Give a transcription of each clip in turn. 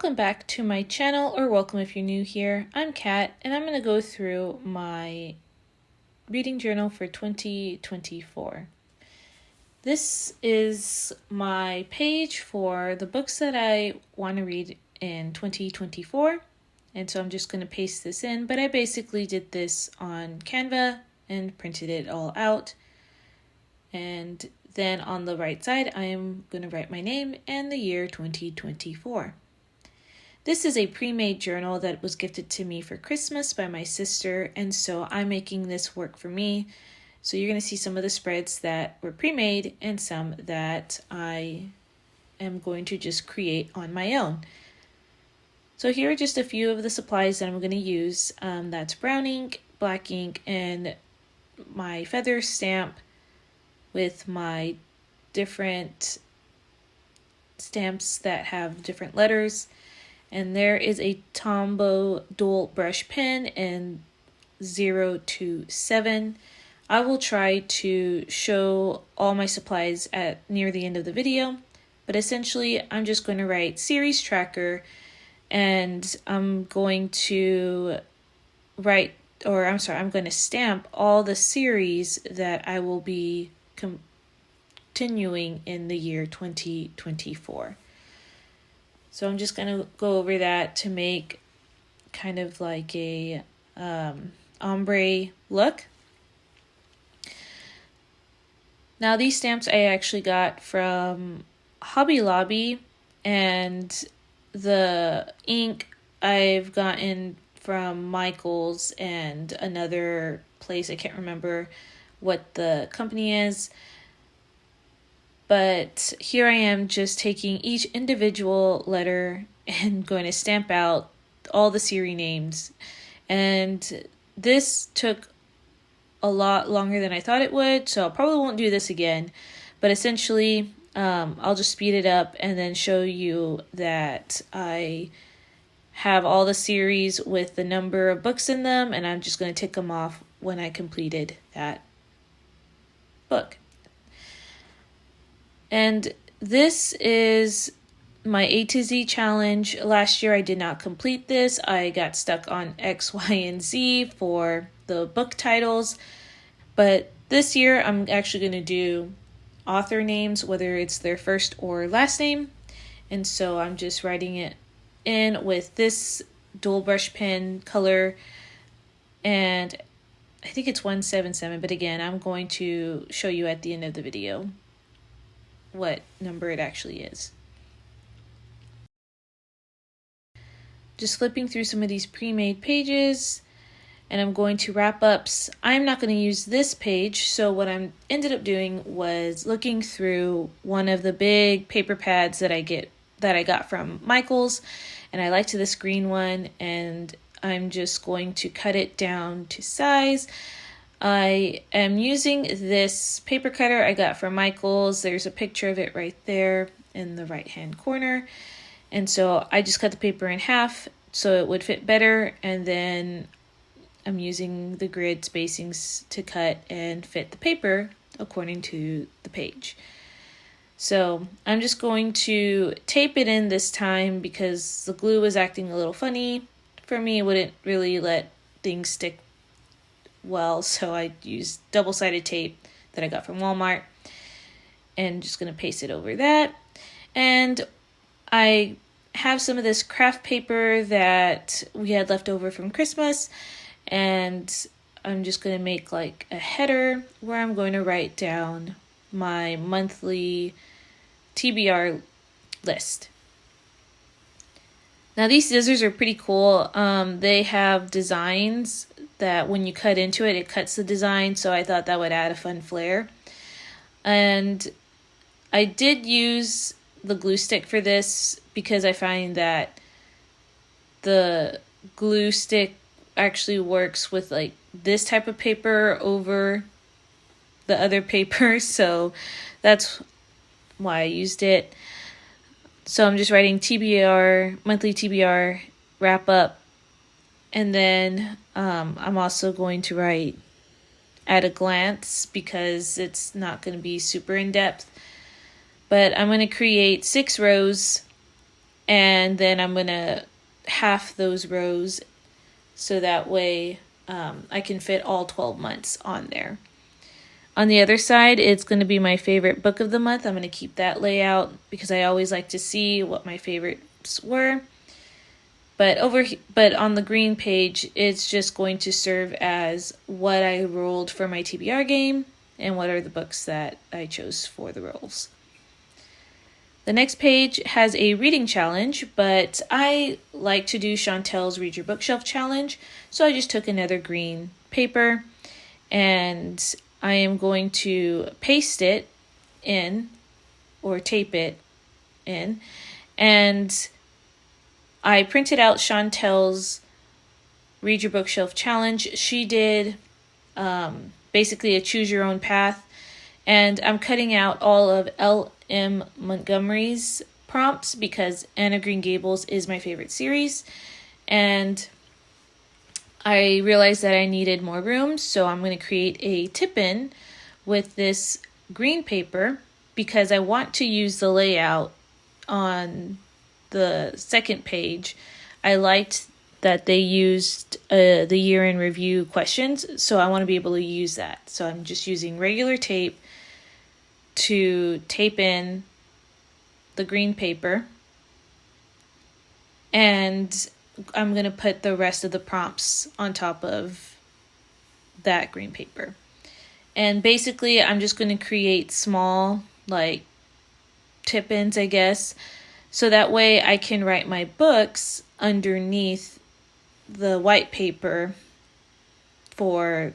Welcome back to my channel, or welcome if you're new here. I'm Kat, and I'm going to go through my reading journal for 2024. This is my page for the books that I want to read in 2024, and so I'm just going to paste this in, but I basically did this on Canva and printed it all out. And then on the right side, I am going to write my name and the year 2024. This is a pre-made journal that was gifted to me for Christmas by my sister, and so I'm making this work for me. So you're going to see some of the spreads that were pre-made and some that I am going to just create on my own. So here are just a few of the supplies that I'm going to use. That's brown ink, black ink, and my feather stamp with my different stamps that have different letters. And there is a Tombow dual brush pen in 0 to 7. I will try to show all my supplies at near the end of the video, but essentially I'm just going to write series tracker, and I'm going to I'm going to stamp all the series that I will be continuing in the year 2024. So I'm just going to go over that to make kind of like a ombre look. Now these stamps I actually got from Hobby Lobby, and the ink I've gotten from Michaels and another place. I can't remember what the company is. But here I am just taking each individual letter and going to stamp out all the series names. And this took a lot longer than I thought it would, so I probably won't do this again. But essentially, I'll just speed it up and then show you that I have all the series with the number of books in them, and I'm just going to tick them off when I completed that book. And this is my A to Z challenge. Last year I did not complete this. I got stuck on X, Y, and Z for the book titles. But this year I'm actually going to do author names, whether it's their first or last name. And so I'm just writing it in with this dual brush pen color. And I think it's 177, but again, I'm going to show you at the end of the video what number it actually is. Just flipping through some of these pre-made pages, and I'm going to wrap ups. I'm not going to use this page, so what I ended up doing was looking through one of the big paper pads that I got from Michaels, and I liked this green one, and I'm just going to cut it down to size. I am using this paper cutter I got from Michaels. There's a picture of it right there in the right hand corner. And so I just cut the paper in half so it would fit better. And then I'm using the grid spacings to cut and fit the paper according to the page. So I'm just going to tape it in this time because the glue was acting a little funny. For me, it wouldn't really let things stick well, so I used double-sided tape that I got from Walmart, and just going to paste it over that. And I have some of this craft paper that we had left over from Christmas, and I'm just going to make like a header where I'm going to write down my monthly TBR list. Now these scissors are pretty cool. They have designs that when you cut into it, it cuts the design, so I thought that would add a fun flair. And I did use the glue stick for this because I find that the glue stick actually works with like this type of paper over the other paper, so that's why I used it. So I'm just writing TBR, monthly TBR, wrap up, and then I'm also going to write at a glance because it's not going to be super in depth. But I'm going to create 6 rows and then I'm going to half those rows so that way I can fit all 12 months on there. On the other side, it's going to be my favorite book of the month. I'm going to keep that layout because I always like to see what my favorites were. But on the green page, it's just going to serve as what I rolled for my TBR game and what are the books that I chose for the rolls. The next page has a reading challenge, but I like to do Chantel's Read Your Bookshelf challenge, so I just took another green paper and I am going to paste it in or tape it in, and I printed out Chantel's Read Your Bookshelf challenge. She did basically a choose your own path, and I'm cutting out all of L.M. Montgomery's prompts because Anne of Green Gables is my favorite series, and I realized that I needed more room, so I'm going to create a tip-in with this green paper because I want to use the layout on the second page. I liked that they used the year in review questions, so I want to be able to use that. So I'm just using regular tape to tape in the green paper, and I'm going to put the rest of the prompts on top of that green paper. And basically I'm just going to create small like tip-ins, I guess, so that way I can write my books underneath the white paper for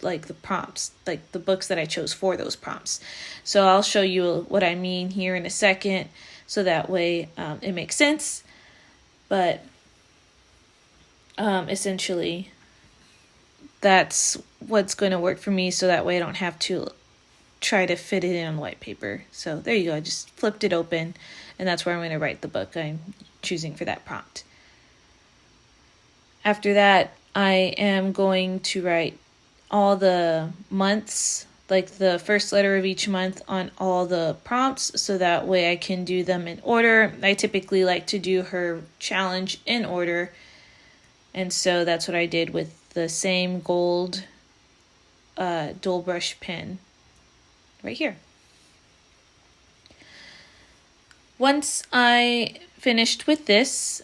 like the prompts, like the books that I chose for those prompts. So I'll show you what I mean here in a second, so that way it makes sense. But essentially that's what's going to work for me, so that way I don't have to try to fit it in on white paper. So there you go, I just flipped it open, and that's where I'm going to write the book I'm choosing for that prompt. After that, I am going to write all the months, like the first letter of each month, on all the prompts, so that way I can do them in order. I typically like to do her challenge in order, and so that's what I did with the same gold dual brush pen right here. Once I finished with this,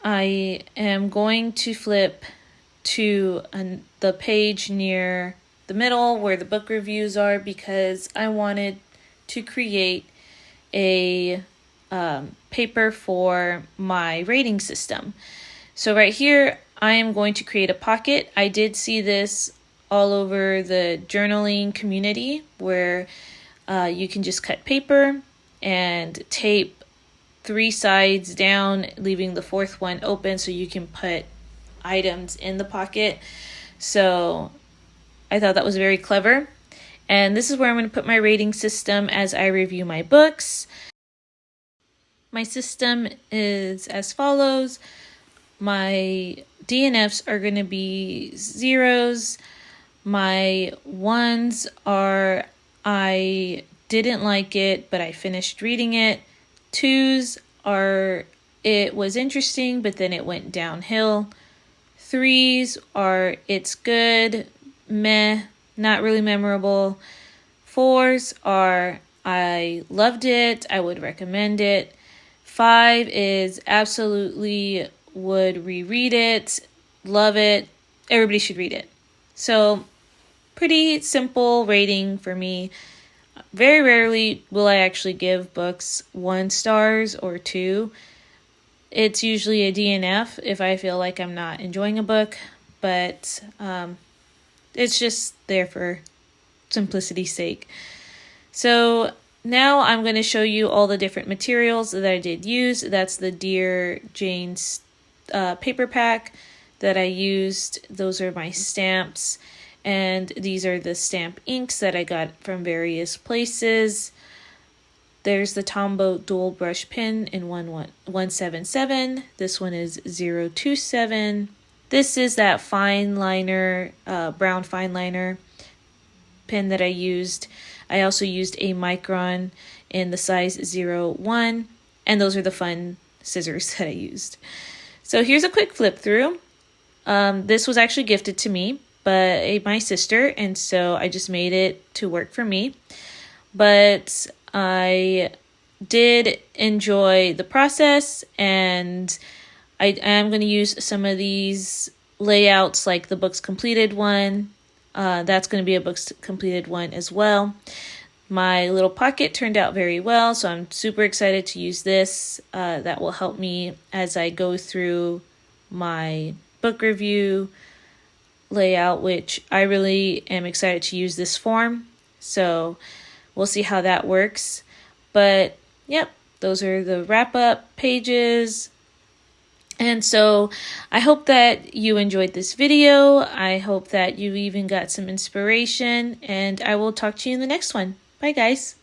I am going to flip to the page near the middle where the book reviews are, because I wanted to create a paper for my rating system. So right here, I am going to create a pocket. I did see this all over the journaling community where you can just cut paper and tape 3 sides down, leaving the 4th one open so you can put items in the pocket. So I thought that was very clever. And this is where I'm going to put my rating system as I review my books. My system is as follows. My DNFs are going to be 0s. My 1s are I didn't like it, but I finished reading it. 2s are it was interesting, but then it went downhill. 3s are it's good, meh, not really memorable. 4s are I loved it, I would recommend it. 5 is absolutely would reread it, love it, everybody should read it. So pretty simple rating for me. Very rarely will I actually give books 1 stars or 2. It's usually a DNF if I feel like I'm not enjoying a book, but it's just there for simplicity's sake. So now I'm going to show you all the different materials that I did use. That's the Dear Jane's paper pack that I used. Those are my stamps. And these are the stamp inks that I got from various places. There's the Tombow dual brush pen in 177. This one is 027. This is that fine liner, brown fine liner pen that I used. I also used a Micron in the size 01. And those are the fun scissors that I used. So here's a quick flip through. This was actually gifted to me by my sister, and so I just made it to work for me. But I did enjoy the process, and I am going to use some of these layouts, like the books completed one. That's going to be a books completed one as well. My little pocket turned out very well, so I'm super excited to use this. That will help me as I go through my book review layout, which I really am excited to use this form. So we'll see how that works. But yep, those are the wrap-up pages. And so I hope that you enjoyed this video. I hope that you even got some inspiration, and I will talk to you in the next one. Bye, guys.